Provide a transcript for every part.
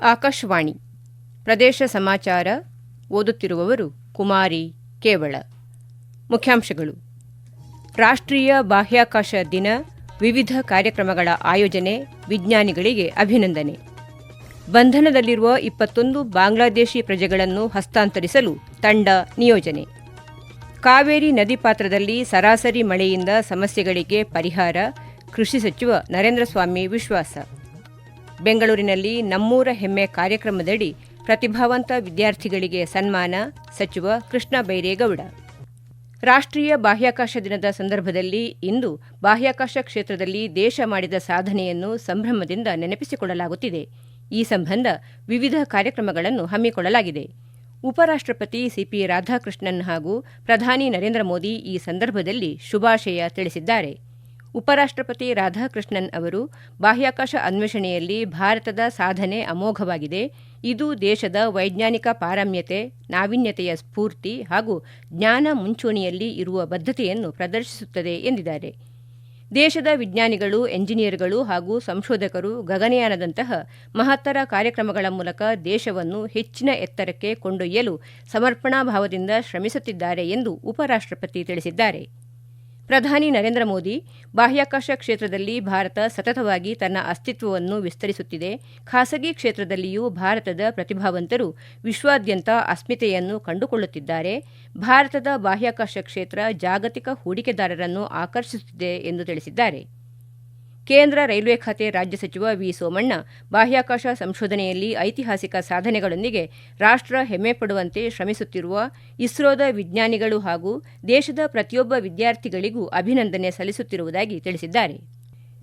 ಆಕಾಶವಾಣಿ ಪ್ರದೇಶ ಸಮಾಚಾರ ಓದುತ್ತಿರುವವರು ಕುಮಾರಿ ಕೇವಳ. ಮುಖ್ಯಾಂಶಗಳು: ರಾಷ್ಟ್ರೀಯ ಬಾಹ್ಯಾಕಾಶ ದಿನ, ವಿವಿಧ ಕಾರ್ಯಕ್ರಮಗಳ ಆಯೋಜನೆ, ವಿಜ್ಞಾನಿಗಳಿಗೆ ಅಭಿನಂದನೆ. ಬಂಧನದಲ್ಲಿರುವ 21 ಬಾಂಗ್ಲಾದೇಶಿ ಪ್ರಜೆಗಳನ್ನು ಹಸ್ತಾಂತರಿಸಲು ತಂಡ ನಿಯೋಜನೆ. ಕಾವೇರಿ ನದಿ ಪಾತ್ರದಲ್ಲಿ ಸರಾಸರಿ ಮಳೆಯಿಂದ ಸಮಸ್ಯೆಗಳಿಗೆ ಪರಿಹಾರ, ಕೃಷಿ ಸಚಿವ ನರೇಂದ್ರಸ್ವಾಮಿ ವಿಶ್ವಾಸ. ಬೆಂಗಳೂರಿನಲ್ಲಿ ನಮ್ಮೂರ ಹೆಮ್ಮೆ ಕಾರ್ಯಕ್ರಮದಡಿ ಪ್ರತಿಭಾವಂತ ವಿದ್ಯಾರ್ಥಿಗಳಿಗೆ ಸನ್ಮಾನ, ಸಚಿವ ಕೃಷ್ಣ ಬೈರೇಗೌಡ. ರಾಷ್ಟ್ರೀಯ ಬಾಹ್ಯಾಕಾಶ ದಿನದ ಸಂದರ್ಭದಲ್ಲಿ ಇಂದು ಬಾಹ್ಯಾಕಾಶ ಕ್ಷೇತ್ರದಲ್ಲಿ ದೇಶ ಮಾಡಿದ ಸಾಧನೆಯನ್ನು ಸಂಭ್ರಮದಿಂದ ನೆನಪಿಸಿಕೊಳ್ಳಲಾಗುತ್ತಿದೆ. ಈ ಸಂಬಂಧ ವಿವಿಧ ಕಾರ್ಯಕ್ರಮಗಳನ್ನು ಹಮ್ಮಿಕೊಳ್ಳಲಾಗಿದೆ. ಉಪರಾಷ್ಟ್ರಪತಿ ಸಿಪಿ ರಾಧಾಕೃಷ್ಣನ್ ಹಾಗೂ ಪ್ರಧಾನಿ ನರೇಂದ್ರ ಮೋದಿ ಈ ಸಂದರ್ಭದಲ್ಲಿ ಶುಭಾಶಯ ತಿಳಿಸಿದ್ದಾರೆ. ಉಪರಾಷ್ಟ್ರಪತಿ ರಾಧಾಕೃಷ್ಣನ್ ಅವರು ಬಾಹ್ಯಾಕಾಶ ಅನ್ವೇಷಣೆಯಲ್ಲಿ ಭಾರತದ ಸಾಧನೆ ಅಮೋಘವಾಗಿದೆ. ಇದು ದೇಶದ ವೈಜ್ಞಾನಿಕ ಪಾರಮ್ಯತೆ, ನಾವೀನ್ಯತೆಯ ಸ್ಫೂರ್ತಿ ಹಾಗೂ ಜ್ಞಾನ ಮುಂಚೂಣಿಯಲ್ಲಿ ಇರುವ ಬದ್ಧತೆಯನ್ನು ಪ್ರದರ್ಶಿಸುತ್ತದೆ ಎಂದಿದ್ದಾರೆ. ದೇಶದ ವಿಜ್ಞಾನಿಗಳು, ಎಂಜಿನಿಯರ್ಗಳು ಹಾಗೂ ಸಂಶೋಧಕರು ಗಗನಯಾನದಂತಹ ಮಹತ್ತರ ಕಾರ್ಯಕ್ರಮಗಳ ಮೂಲಕ ದೇಶವನ್ನು ಹೆಚ್ಚಿನ ಎತ್ತರಕ್ಕೆ ಕೊಂಡೊಯ್ಯಲು ಸಮರ್ಪಣಾ ಭಾವದಿಂದ ಶ್ರಮಿಸುತ್ತಿದ್ದಾರೆ ಎಂದು ಉಪರಾಷ್ಟ್ರಪತಿ ತಿಳಿಸಿದ್ದಾರೆ. ಪ್ರಧಾನಿ ನರೇಂದ್ರ ಮೋದಿ, ಬಾಹ್ಯಾಕಾಶ ಕ್ಷೇತ್ರದಲ್ಲಿ ಭಾರತ ಸತತವಾಗಿ ತನ್ನ ಅಸ್ತಿತ್ವವನ್ನು ವಿಸ್ತರಿಸುತ್ತಿದೆ. ಖಾಸಗಿ ಕ್ಷೇತ್ರದಲ್ಲಿಯೂ ಭಾರತದ ಪ್ರತಿಭಾವಂತರು ವಿಶ್ವಾದ್ಯಂತ ಅಸ್ಮಿತೆಯನ್ನು ಕಂಡುಕೊಳ್ಳುತ್ತಿದ್ದಾರೆ. ಭಾರತದ ಬಾಹ್ಯಾಕಾಶ ಕ್ಷೇತ್ರ ಜಾಗತಿಕ ಹೂಡಿಕೆದಾರರನ್ನು ಆಕರ್ಷಿಸುತ್ತಿದೆ ಎಂದು ತಿಳಿಸಿದ್ದಾರೆ. ಕೇಂದ್ರ ರೈಲ್ವೆ ಖಾತೆ ರಾಜ್ಯ ಸಚಿವ ವಿ ಸೋಮಣ್ಣ, ಬಾಹ್ಯಾಕಾಶ ಸಂಶೋಧನೆಯಲ್ಲಿ ಐತಿಹಾಸಿಕ ಸಾಧನೆಗಳೊಂದಿಗೆ ರಾಷ್ಟ್ರ ಹೆಮ್ಮೆ ಪಡುವಂತೆ ಶ್ರಮಿಸುತ್ತಿರುವ ಇಸ್ರೋದ ವಿಜ್ಞಾನಿಗಳು ಹಾಗೂ ದೇಶದ ಪ್ರತಿಯೊಬ್ಬ ವಿದ್ಯಾರ್ಥಿಗಳಿಗೂ ಅಭಿನಂದನೆ ಸಲ್ಲಿಸುತ್ತಿರುವುದಾಗಿ ತಿಳಿಸಿದ್ದಾರೆ.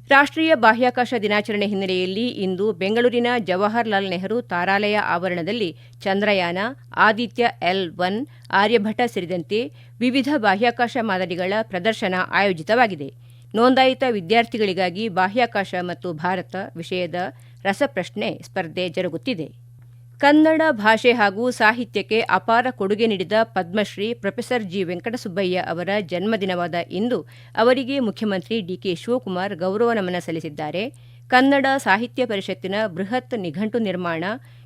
ರಾಷ್ಟ್ರೀಯ ಬಾಹ್ಯಾಕಾಶ ದಿನಾಚರಣೆ ಹಿನ್ನೆಲೆಯಲ್ಲಿ ಇಂದು ಬೆಂಗಳೂರಿನ ಜವಾಹರಲಾಲ್ ನೆಹರು ತಾರಾಲಯ ಆವರಣದಲ್ಲಿ ಚಂದ್ರಯಾನ, ಆದಿತ್ಯ L1, ಆರ್ಯಭಟ ಸೇರಿದಂತೆ ವಿವಿಧ ಬಾಹ್ಯಾಕಾಶ ಮಾದರಿಗಳ ಪ್ರದರ್ಶನ ಆಯೋಜಿತವಾಗಿದೆ. ನೋಂದಾಯಿತ ವಿದ್ಯಾರ್ಥಿಗಳಿಗಾಗಿ ಬಾಹ್ಯಾಕಾಶ ಮತ್ತು ಭಾರತ ವಿಷಯದ ರಸಪ್ರಶ್ನೆ ಸ್ಪರ್ಧೆ ಜರುಗುತ್ತಿದೆ. ಕನ್ನಡ ಭಾಷೆ ಹಾಗೂ ಸಾಹಿತ್ಯಕ್ಕೆ ಅಪಾರ ಕೊಡುಗೆ ನೀಡಿದ ಪದ್ಮಶ್ರೀ ಪ್ರೊಫೆಸರ್ ಜಿ ವೆಂಕಟಸುಬ್ಬಯ್ಯ ಅವರ ಜನ್ಮದಿನವಾದ ಇಂದು ಅವರಿಗೆ ಮುಖ್ಯಮಂತ್ರಿ ಡಿಕೆ ಶಿವಕುಮಾರ್ ಗೌರವ ನಮನ ಸಲ್ಲಿಸಿದ್ದಾರೆ. ಕನ್ನಡ ಸಾಹಿತ್ಯ ಪರಿಷತ್ತಿನ ಬೃಹತ್ ನಿಘಂಟು ನಿರ್ಮಾಣ,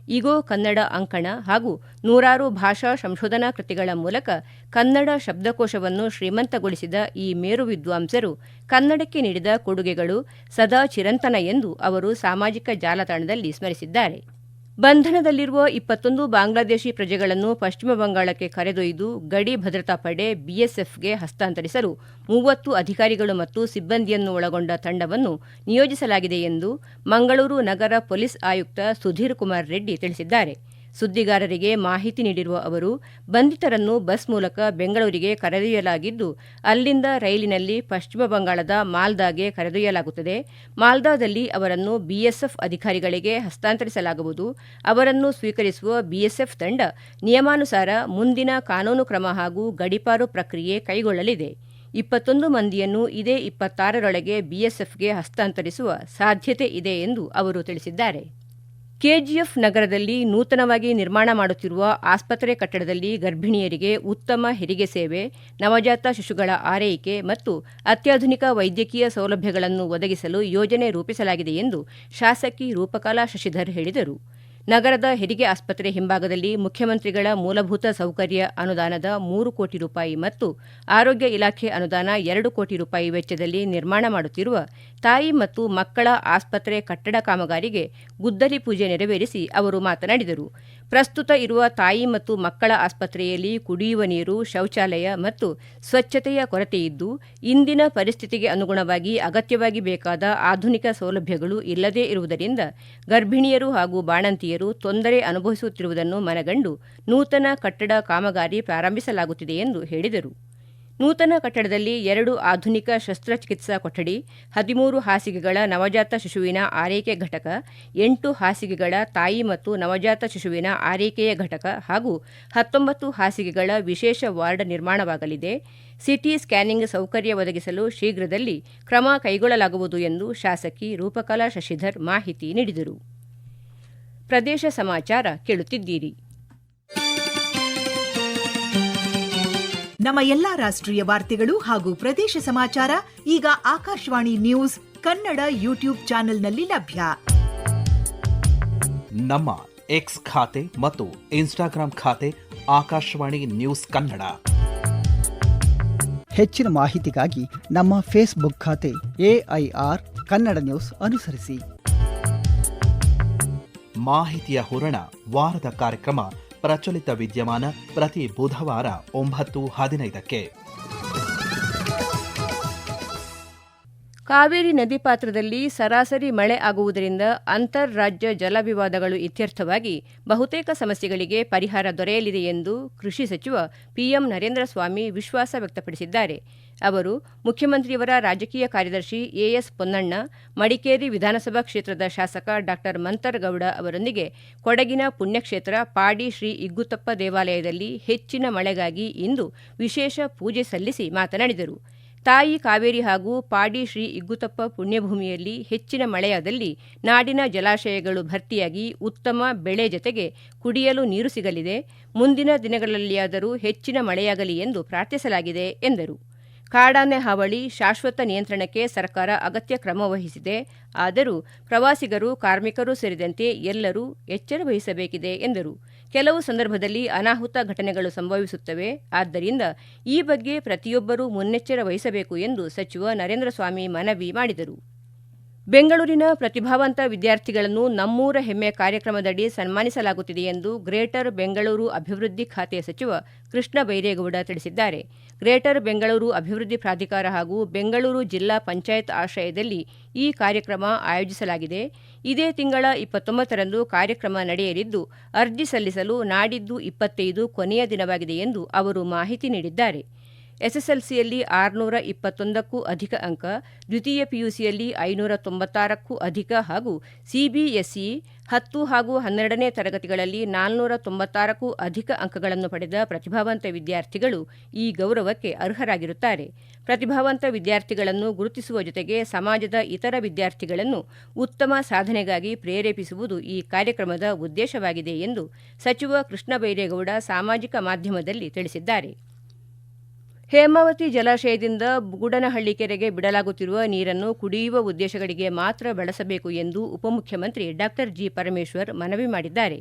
ಇಗೋ ಕನ್ನಡ ಅಂಕಣ ಹಾಗೂ ನೂರಾರು ಭಾಷಾ ಸಂಶೋಧನಾ ಕೃತಿಗಳ ಮೂಲಕ ಕನ್ನಡ ಶಬ್ದಕೋಶವನ್ನು ಶ್ರೀಮಂತಗೊಳಿಸಿದ ಈ ಮೇರು ವಿದ್ವಾಂಸರು ಕನ್ನಡಕ್ಕೆ ನೀಡಿದ ಕೊಡುಗೆಗಳು ಸದಾ ಚಿರಂತನ ಎಂದು ಅವರು ಸಾಮಾಜಿಕ ಜಾಲತಾಣದಲ್ಲಿ ಸ್ಮರಿಸಿದ್ದಾರೆ. ಬಂಧನದಲ್ಲಿರುವ 21 ಬಾಂಗ್ಲಾದೇಶಿ ಪ್ರಜೆಗಳನ್ನು ಪಶ್ಚಿಮ ಬಂಗಾಳಕ್ಕೆ ಕರೆದೊಯ್ದು ಗಡಿ ಭದ್ರತಾ ಪಡೆ ಬಿಎಸ್ಎಫ್ಗೆ ಹಸ್ತಾಂತರಿಸಲು 30 ಅಧಿಕಾರಿಗಳು ಮತ್ತು ಸಿಬ್ಬಂದಿಯನ್ನು ಒಳಗೊಂಡ ತಂಡವನ್ನು ನಿಯೋಜಿಸಲಾಗಿದೆ ಎಂದು ಮಂಗಳೂರು ನಗರ ಪೊಲೀಸ್ ಆಯುಕ್ತ ಸುಧೀರ್ ಕುಮಾರ್ ರೆಡ್ಡಿ ತಿಳಿಸಿದ್ದಾರೆ. ಸುದ್ದಿಗಾರರಿಗೆ ಮಾಹಿತಿ ನೀಡಿರುವ ಅವರು, ಬಂಧಿತರನ್ನು ಬಸ್ ಮೂಲಕ ಬೆಂಗಳೂರಿಗೆ ಕರೆದೊಯ್ಯಲಾಗಿದ್ದು, ಅಲ್ಲಿಂದ ರೈಲಿನಲ್ಲಿ ಪಶ್ಚಿಮ ಬಂಗಾಳದ ಮಾಲ್ದಾಗೆ ಕರೆದೊಯ್ಯಲಾಗುತ್ತದೆ. ಮಾಲ್ದಾದಲ್ಲಿ ಅವರನ್ನು ಬಿಎಸ್ಎಫ್ ಅಧಿಕಾರಿಗಳಿಗೆ ಹಸ್ತಾಂತರಿಸಲಾಗುವುದು. ಅವರನ್ನು ಸ್ವೀಕರಿಸುವ ಬಿಎಸ್ಎಫ್ ತಂಡ ನಿಯಮಾನುಸಾರ ಮುಂದಿನ ಕಾನೂನು ಕ್ರಮ ಹಾಗೂ ಗಡೀಪಾರು ಪ್ರಕ್ರಿಯೆ ಕೈಗೊಳ್ಳಲಿದೆ. 21 ಮಂದಿಯನ್ನು ಇದೇ 26ರೊಳಗೆ ಬಿಎಸ್ಎಫ್ಗೆ ಹಸ್ತಾಂತರಿಸುವ ಸಾಧ್ಯತೆ ಇದೆ ಎಂದು ಅವರು ತಿಳಿಸಿದ್ದಾರೆ. ಕೆಜಿಎಫ್ ನಗರದಲ್ಲಿ ನೂತನವಾಗಿ ನಿರ್ಮಾಣ ಮಾಡುತ್ತಿರುವ ಆಸ್ಪತ್ರೆ ಕಟ್ಟಡದಲ್ಲಿ ಗರ್ಭಿಣಿಯರಿಗೆ ಉತ್ತಮ ಹೆರಿಗೆ ಸೇವೆ, ನವಜಾತ ಶಿಶುಗಳ ಆರೈಕೆ ಮತ್ತು ಅತ್ಯಾಧುನಿಕ ವೈದ್ಯಕೀಯ ಸೌಲಭ್ಯಗಳನ್ನು ಒದಗಿಸಲು ಯೋಜನೆ ರೂಪಿಸಲಾಗಿದೆ ಎಂದು ಶಾಸಕಿ ರೂಪಕಲಾ ಶಶಿಧರ್ ಹೇಳಿದರು. ನಗರದ ಹೆರಿಗೆ ಆಸ್ಪತ್ರೆ ಹಿಂಭಾಗದಲ್ಲಿ ಮುಖ್ಯಮಂತ್ರಿಗಳ ಮೂಲಭೂತ ಸೌಕರ್ಯ ಅನುದಾನದ 3 ಕೋಟಿ ರೂಪಾಯಿ ಮತ್ತು ಆರೋಗ್ಯ ಇಲಾಖೆ ಅನುದಾನ 2 ಕೋಟಿ ರೂಪಾಯಿ ವೆಚ್ಚದಲ್ಲಿ ನಿರ್ಮಾಣ ಮಾಡುತ್ತಿರುವ ತಾಯಿ ಮತ್ತು ಮಕ್ಕಳ ಆಸ್ಪತ್ರೆ ಕಟ್ಟಡ ಕಾಮಗಾರಿಗೆ ಗುದ್ದಲಿ ಪೂಜೆ ನೆರವೇರಿಸಿ ಅವರು ಮಾತನಾಡಿದರು. ಪ್ರಸ್ತುತ ಇರುವ ತಾಯಿ ಮತ್ತು ಮಕ್ಕಳ ಆಸ್ಪತ್ರೆಯಲ್ಲಿ ಕುಡಿಯುವ ನೀರು, ಶೌಚಾಲಯ ಮತ್ತು ಸ್ವಚ್ಛತೆಯ ಕೊರತೆಯಿದ್ದು, ಇಂದಿನ ಪರಿಸ್ಥಿತಿಗೆ ಅನುಗುಣವಾಗಿ ಅಗತ್ಯವಾಗಿ ಬೇಕಾದ ಆಧುನಿಕ ಸೌಲಭ್ಯಗಳು ಇಲ್ಲದೇ ಇರುವುದರಿಂದ ಗರ್ಭಿಣಿಯರು ಹಾಗೂ ಬಾಣಂತಿಯರು ತೊಂದರೆ ಅನುಭವಿಸುತ್ತಿರುವುದನ್ನು ಮನಗಂಡು ನೂತನ ಕಟ್ಟಡ ಕಾಮಗಾರಿ ಪ್ರಾರಂಭಿಸಲಾಗುತ್ತಿದೆ ಎಂದು ಹೇಳಿದರು. ನೂತನ ಕಟ್ಟಡದಲ್ಲಿ 2 ಆಧುನಿಕ ಶಸ್ತ್ರಚಿಕಿತ್ಸಾ ಕೊಠಡಿ, 13 ಹಾಸಿಗೆಗಳ ನವಜಾತ ಶಿಶುವಿನ ಆರೈಕೆ ಘಟಕ, 8 ಹಾಸಿಗೆಗಳ ತಾಯಿ ಮತ್ತು ನವಜಾತ ಶಿಶುವಿನ ಆರೈಕೆಯ ಘಟಕ ಹಾಗೂ 19 ಹಾಸಿಗೆಗಳ ವಿಶೇಷ ವಾರ್ಡ್ ನಿರ್ಮಾಣವಾಗಲಿದೆ. ಸಿಟಿ ಸ್ಕ್ಯಾನಿಂಗ್ ಸೌಕರ್ಯ ಒದಗಿಸಲು ಶೀಘ್ರದಲ್ಲಿ ಕ್ರಮ ಕೈಗೊಳ್ಳಲಾಗುವುದು ಎಂದು ಶಾಸಕಿ ರೂಪಕಲಾ ಶಶಿಧರ್ ಮಾಹಿತಿ ನೀಡಿದರು. ಪ್ರದೇಶ ಸಮಾಚಾರ ಕೇಳುತ್ತಿದ್ದೀರಿ. ನಮ್ಮ ಎಲ್ಲಾ ರಾಷ್ಟ್ರೀಯ ವಾರ್ತೆಗಳು ಹಾಗೂ ಪ್ರದೇಶ ಸಮಾಚಾರ ಈಗ ಆಕಾಶವಾಣಿ ನ್ಯೂಸ್ ಕನ್ನಡ ಯೂಟ್ಯೂಬ್ ಚಾನೆಲ್ನಲ್ಲಿ ಲಭ್ಯ. ನಮ್ಮ ಎಕ್ಸ್ ಖಾತೆ ಮತ್ತು ಇನ್ಸ್ಟಾಗ್ರಾಂ ಖಾತೆ ಆಕಾಶವಾಣಿ ನ್ಯೂಸ್ ಕನ್ನಡ. ಹೆಚ್ಚಿನ ಮಾಹಿತಿಗಾಗಿ ನಮ್ಮ ಫೇಸ್ಬುಕ್ ಖಾತೆ AIR ಕನ್ನಡ ನ್ಯೂಸ್ ಅನುಸರಿಸಿ. ಮಾಹಿತಿಯ ಹೂರಣ ವಾರದ ಕಾರ್ಯಕ್ರಮ ಪ್ರಚಲಿತ ವಿದ್ಯಮಾನ ಪ್ರತಿ ಬುಧವಾರ 9:15ಕ್ಕೆ. ಕಾವೇರಿ ನದಿ ಪಾತ್ರದಲ್ಲಿ ಸರಾಸರಿ ಮಳೆ ಆಗುವುದರಿಂದ ಅಂತರ್ರಾಜ್ಯ ಜಲ ವಿವಾದಗಳು ಇತ್ಯರ್ಥವಾಗಿ ಬಹುತೇಕ ಸಮಸ್ಯೆಗಳಿಗೆ ಪರಿಹಾರ ದೊರೆಯಲಿದೆ ಎಂದು ಕೃಷಿ ಸಚಿವ PM ನರೇಂದ್ರ ಸ್ವಾಮಿ ವಿಶ್ವಾಸ ವ್ಯಕ್ತಪಡಿಸಿದ್ದಾರೆ. ಅವರು ಮುಖ್ಯಮಂತ್ರಿಯವರ ರಾಜಕೀಯ ಕಾರ್ಯದರ್ಶಿ AS ಪೊನ್ನಣ್ಣ, ಮಡಿಕೇರಿ ವಿಧಾನಸಭಾ ಕ್ಷೇತ್ರದ ಶಾಸಕ ಡಾ ಮಂತರಗೌಡ ಅವರೊಂದಿಗೆ ಕೊಡಗಿನ ಪುಣ್ಯಕ್ಷೇತ್ರ ಪಾಡಿ ಶ್ರೀ ಇಗ್ಗುತ್ತಪ್ಪ ದೇವಾಲಯದಲ್ಲಿ ಹೆಚ್ಚಿನ ಮಳೆಗಾಗಿ ಇಂದು ವಿಶೇಷ ಪೂಜೆ ಸಲ್ಲಿಸಿ ಮಾತನಾಡಿದರು. ತಾಯಿ ಕಾವೇರಿ ಹಾಗೂ ಪಾಡಿ ಶ್ರೀ ಇಗ್ಗುತ್ತಪ್ಪ ಪುಣ್ಯಭೂಮಿಯಲ್ಲಿ ಹೆಚ್ಚಿನ ಮಳೆಯಾದಲ್ಲಿ ನಾಡಿನ ಜಲಾಶಯಗಳು ಭರ್ತಿಯಾಗಿ ಉತ್ತಮ ಬೆಳೆ ಜತೆಗೆ ಕುಡಿಯಲು ನೀರು ಸಿಗಲಿದೆ. ಮುಂದಿನ ದಿನಗಳಲ್ಲಿಯಾದರೂ ಹೆಚ್ಚಿನ ಮಳೆಯಾಗಲಿ ಎಂದು ಪ್ರಾರ್ಥಿಸಲಾಗಿದೆ ಎಂದರು. ಕಾಡಾನೆ ಹಾವಳಿ ಶಾಶ್ವತ ನಿಯಂತ್ರಣಕ್ಕೆ ಸರ್ಕಾರ ಅಗತ್ಯ ಕ್ರಮ ವಹಿಸಿದೆ. ಆದರೂ ಪ್ರವಾಸಿಗರು, ಕಾರ್ಮಿಕರು ಸೇರಿದಂತೆ ಎಲ್ಲರೂ ಎಚ್ಚರ ವಹಿಸಬೇಕಿದೆ ಎಂದರು. ಕೆಲವು ಸಂದರ್ಭದಲ್ಲಿ ಅನಾಹುತ ಘಟನೆಗಳು ಸಂಭವಿಸುತ್ತವೆ. ಆದ್ದರಿಂದ ಈ ಬಗ್ಗೆ ಪ್ರತಿಯೊಬ್ಬರೂ ಮುನ್ನೆಚ್ಚರ ವಹಿಸಬೇಕು ಎಂದು ಸಚಿವ ನರೇಂದ್ರ ಸ್ವಾಮಿ ಮನವಿ ಮಾಡಿದರು. ಬೆಂಗಳೂರಿನ ಪ್ರತಿಭಾವಂತ ವಿದ್ಯಾರ್ಥಿಗಳನ್ನು ನಮ್ಮೂರ ಹೆಮ್ಮೆ ಕಾರ್ಯಕ್ರಮದಡಿ ಸನ್ಮಾನಿಸಲಾಗುತ್ತಿದೆ ಎಂದು ಗ್ರೇಟರ್ ಬೆಂಗಳೂರು ಅಭಿವೃದ್ಧಿ ಖಾತೆ ಸಚಿವ ಕೃಷ್ಣ ಬೈರೇಗೌಡ ತಿಳಿಸಿದ್ದಾರೆ. ಗ್ರೇಟರ್ ಬೆಂಗಳೂರು ಅಭಿವೃದ್ಧಿ ಪ್ರಾಧಿಕಾರ ಹಾಗೂ ಬೆಂಗಳೂರು ಜಿಲ್ಲಾ ಪಂಚಾಯತ್ ಆಶ್ರಯದಲ್ಲಿ ಈ ಕಾರ್ಯಕ್ರಮ ಆಯೋಜಿಸಲಾಗಿದೆ. ಇದೇ ತಿಂಗಳ 29ರಂದು ಕಾರ್ಯಕ್ರಮ ನಡೆಯಲಿದ್ದು, ಅರ್ಜಿ ಸಲ್ಲಿಸಲು ನಾಡಿದ್ದು 25 ಕೊನೆಯ ದಿನವಾಗಿದೆ ಎಂದು ಅವರು ಮಾಹಿತಿ ನೀಡಿದ್ದಾರೆ. ಎಸ್ಎಸ್ಎಲ್ಸಿಯಲ್ಲಿ 621ಕ್ಕೂ ಅಧಿಕ ಅಂಕ, ದ್ವಿತೀಯ ಪಿಯುಸಿಯಲ್ಲಿ 596ಕ್ಕೂ ಅಧಿಕ ಹಾಗೂ ಸಿಬಿಎಸ್ಇ 10 ಹಾಗೂ 12ನೇ ತರಗತಿಗಳಲ್ಲಿ 496ಕ್ಕೂ ಅಧಿಕ ಅಂಕಗಳನ್ನು ಪಡೆದ ಪ್ರತಿಭಾವಂತ ವಿದ್ಯಾರ್ಥಿಗಳು ಈ ಗೌರವಕ್ಕೆ ಅರ್ಹರಾಗಿರುತ್ತಾರೆ. ಪ್ರತಿಭಾವಂತ ವಿದ್ಯಾರ್ಥಿಗಳನ್ನು ಗುರುತಿಸುವ ಜೊತೆಗೆ ಸಮಾಜದ ಇತರ ವಿದ್ಯಾರ್ಥಿಗಳನ್ನು ಉತ್ತಮ ಸಾಧನೆಗಾಗಿ ಪ್ರೇರೇಪಿಸುವುದು ಈ ಕಾರ್ಯಕ್ರಮದ ಉದ್ದೇಶವಾಗಿದೆ ಎಂದು ಸಚಿವ ಕೃಷ್ಣ ಬೈರೇಗೌಡ ಸಾಮಾಜಿಕ ಮಾಧ್ಯಮದಲ್ಲಿ ತಿಳಿಸಿದ್ದಾರೆ. ಹೇಮಾವತಿ ಜಲಾಶಯದಿಂದ ಬುಗುಡನಹಳ್ಳಿ ಕೆರೆಗೆ ಬಿಡಲಾಗುತ್ತಿರುವ ನೀರನ್ನು ಕುಡಿಯುವ ಉದ್ದೇಶಗಳಿಗೆ ಮಾತ್ರ ಬಳಸಬೇಕು ಎಂದು ಉಪಮುಖ್ಯಮಂತ್ರಿ ಡಾ ಜಿ ಪರಮೇಶ್ವರ್ ಮನವಿ ಮಾಡಿದ್ದಾರೆ.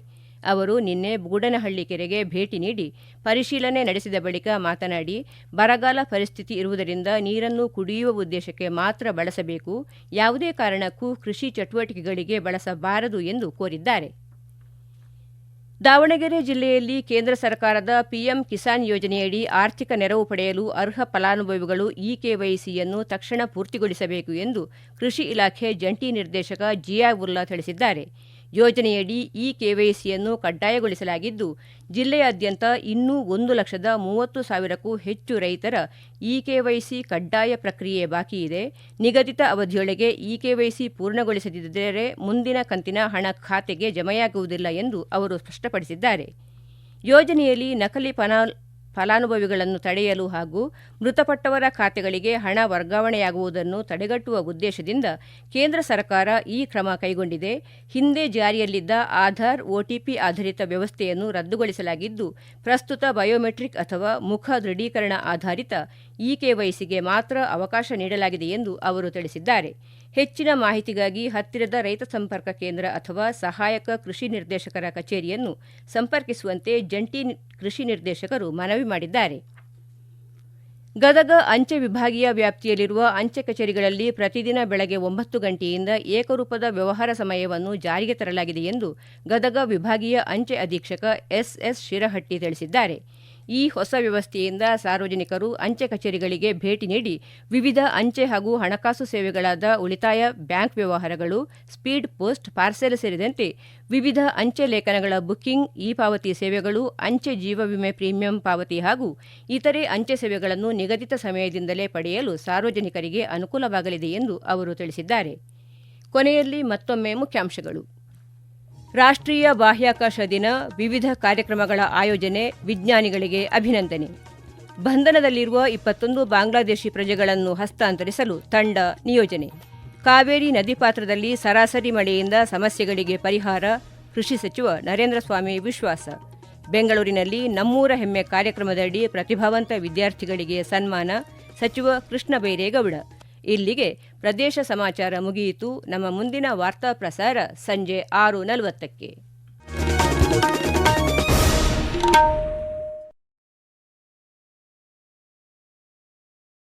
ಅವರು ನಿನ್ನೆ ಬುಗುಡನಹಳ್ಳಿ ಕೆರೆಗೆ ಭೇಟಿ ನೀಡಿ ಪರಿಶೀಲನೆ ನಡೆಸಿದ ಬಳಿಕ ಮಾತನಾಡಿ, ಬರಗಾಲ ಪರಿಸ್ಥಿತಿ ಇರುವುದರಿಂದ ನೀರನ್ನು ಕುಡಿಯುವ ಉದ್ದೇಶಕ್ಕೆ ಮಾತ್ರ ಬಳಸಬೇಕು, ಯಾವುದೇ ಕಾರಣಕ್ಕೂ ಕೃಷಿ ಚಟುವಟಿಕೆಗಳಿಗೆ ಬಳಸಬಾರದು ಎಂದು ಕೋರಿದ್ದಾರೆ. ದಾವಣಗೆರೆ ಜಿಲ್ಲೆಯಲ್ಲಿ ಕೇಂದ್ರ ಸರ್ಕಾರದ PM ಕಿಸಾನ್ ಯೋಜನೆಯಡಿ ಆರ್ಥಿಕ ನೆರವು ಪಡೆಯಲು ಅರ್ಹ ಫಲಾನುಭವಿಗಳು ಇKYCಯನ್ನು ತಕ್ಷಣ ಪೂರ್ತಿಗೊಳಿಸಬೇಕು ಎಂದು ಕೃಷಿ ಇಲಾಖೆ ಜಂಟಿ ನಿರ್ದೇಶಕ ಜಿಯಾವುಲ್ಲಾ ತಿಳಿಸಿದ್ದಾರೆ. ಯೋಜನೆಯಡಿ ಇKYCಯನ್ನು ಕಡ್ಡಾಯಗೊಳಿಸಲಾಗಿದ್ದು, ಜಿಲ್ಲೆಯಾದ್ಯಂತ ಇನ್ನೂ 1,30,000ಕ್ಕೂ ಹೆಚ್ಚು ರೈತರ ಇKYC ಕಡ್ಡಾಯ ಪ್ರಕ್ರಿಯೆ ಬಾಕಿ ಇದೆ. ನಿಗದಿತ ಅವಧಿಯೊಳಗೆ ಇKYC ಪೂರ್ಣಗೊಳಿಸದಿದ್ದರೆ ಮುಂದಿನ ಕಂತಿನ ಹಣ ಖಾತೆಗೆ ಜಮೆಯಾಗುವುದಿಲ್ಲ ಎಂದು ಅವರು ಸ್ಪಷ್ಟಪಡಿಸಿದ್ದಾರೆ. ಯೋಜನೆಯಲ್ಲಿ ನಕಲಿ ಫಲಾನುಭವಿಗಳನ್ನು ತಡೆಯಲು ಹಾಗೂ ಮೃತಪಟ್ಟವರ ಖಾತೆಗಳಿಗೆ ಹಣ ವರ್ಗಾವಣೆಯಾಗುವುದನ್ನು ತಡೆಗಟ್ಟುವ ಉದ್ದೇಶದಿಂದ ಕೇಂದ್ರ ಸರ್ಕಾರ ಈ ಕ್ರಮ ಕೈಗೊಂಡಿದೆ. ಹಿಂದೆ ಜಾರಿಯಲ್ಲಿದ್ದ ಆಧಾರ್, OTP ಆಧಾರಿತ ವ್ಯವಸ್ಥೆಯನ್ನು ರದ್ದುಗೊಳಿಸಲಾಗಿದ್ದು, ಪ್ರಸ್ತುತ ಬಯೋಮೆಟ್ರಿಕ್ ಅಥವಾ ಮುಖ ದೃಢೀಕರಣ ಆಧಾರಿತ ಇKYCಗೆ ಮಾತ್ರ ಅವಕಾಶ ನೀಡಲಾಗಿದೆ ಎಂದು ಅವರು ತಿಳಿಸಿದ್ದಾರೆ. ಹೆಚ್ಚಿನ ಮಾಹಿತಿಗಾಗಿ ಹತ್ತಿರದ ರೈತ ಸಂಪರ್ಕ ಕೇಂದ್ರ ಅಥವಾ ಸಹಾಯಕ ಕೃಷಿ ನಿರ್ದೇಶಕರ ಕಚೇರಿಯನ್ನು ಸಂಪರ್ಕಿಸುವಂತೆ ಜಂಟಿ ಕೃಷಿ ನಿರ್ದೇಶಕರು ಮನವಿ ಮಾಡಿದ್ದಾರೆ. ಗದಗ ಅಂಚೆ ವಿಭಾಗೀಯ ವ್ಯಾಪ್ತಿಯಲ್ಲಿರುವ ಅಂಚೆ ಕಚೇರಿಗಳಲ್ಲಿ ಪ್ರತಿದಿನ ಬೆಳಗ್ಗೆ 9 ಗಂಟೆಯಿಂದ ಏಕರೂಪದ ವ್ಯವಹಾರ ಸಮಯವನ್ನು ಜಾರಿಗೆ ತರಲಾಗಿದೆ ಎಂದು ಗದಗ ವಿಭಾಗೀಯ ಅಂಚೆ ಅಧೀಕ್ಷಕ SS ಶಿರಹಟ್ಟಿ ತಿಳಿಸಿದ್ದಾರೆ. ಈ ಹೊಸ ವ್ಯವಸ್ಥೆಯಿಂದ ಸಾರ್ವಜನಿಕರು ಅಂಚೆ ಕಚೇರಿಗಳಿಗೆ ಭೇಟಿ ನೀಡಿ ವಿವಿಧ ಅಂಚೆ ಹಾಗೂ ಹಣಕಾಸು ಸೇವೆಗಳಾದ ಉಳಿತಾಯ ಬ್ಯಾಂಕ್ ವ್ಯವಹಾರಗಳು, ಸ್ಪೀಡ್ ಪೋಸ್ಟ್, ಪಾರ್ಸೆಲ್ ಸೇರಿದಂತೆ ವಿವಿಧ ಅಂಚೆ ಲೇಖನಗಳ ಬುಕ್ಕಿಂಗ್, ಇ-ಪಾವತಿ ಸೇವೆಗಳು, ಅಂಚೆ ಜೀವ ವಿಮೆ ಪ್ರೀಮಿಯಂ ಪಾವತಿ ಹಾಗೂ ಇತರೆ ಅಂಚೆ ಸೇವೆಗಳನ್ನು ನಿಗದಿತ ಸಮಯದಿಂದಲೇ ಪಡೆಯಲು ಸಾರ್ವಜನಿಕರಿಗೆ ಅನುಕೂಲವಾಗಲಿದೆ ಎಂದು ಅವರು ತಿಳಿಸಿದ್ದಾರೆ. ಕೊನೆಯಲ್ಲಿ ಮತ್ತೊಮ್ಮೆ ಮುಖ್ಯಾಂಶಗಳು. ರಾಷ್ಟ್ರೀಯ ಬಾಹ್ಯಾಕಾಶ ದಿನ, ವಿವಿಧ ಕಾರ್ಯಕ್ರಮಗಳ ಆಯೋಜನೆ, ವಿಜ್ಞಾನಿಗಳಿಗೆ ಅಭಿನಂದನೆ. ಬಂಧನದಲ್ಲಿರುವ 21 ಬಾಂಗ್ಲಾದೇಶಿ ಪ್ರಜೆಗಳನ್ನು ಹಸ್ತಾಂತರಿಸಲು ತಂಡ ನಿಯೋಜನೆ. ಕಾವೇರಿ ನದಿ ಪಾತ್ರದಲ್ಲಿ ಸರಾಸರಿ ಮಳೆಯಿಂದ ಸಮಸ್ಯೆಗಳಿಗೆ ಪರಿಹಾರ, ಕೃಷಿ ಸಚಿವ ನರೇಂದ್ರ ಸ್ವಾಮಿ ವಿಶ್ವಾಸ. ಬೆಂಗಳೂರಿನಲ್ಲಿ ನಮ್ಮೂರ ಹೆಮ್ಮೆ ಕಾರ್ಯಕ್ರಮದಡಿ ಪ್ರತಿಭಾವಂತ ವಿದ್ಯಾರ್ಥಿಗಳಿಗೆ ಸನ್ಮಾನ, ಸಚಿವ ಕೃಷ್ಣ ಬೈರೇಗೌಡ. ಇಲ್ಲಿಗೆ ಪ್ರದೇಶ ಸಮಾಚಾರ ಮುಗಿಯಿತು. ನಮ್ಮ ಮುಂದಿನ ವಾರ್ತಾ ಪ್ರಸಾರ ಸಂಜೆ 6:40ಕ್ಕೆ.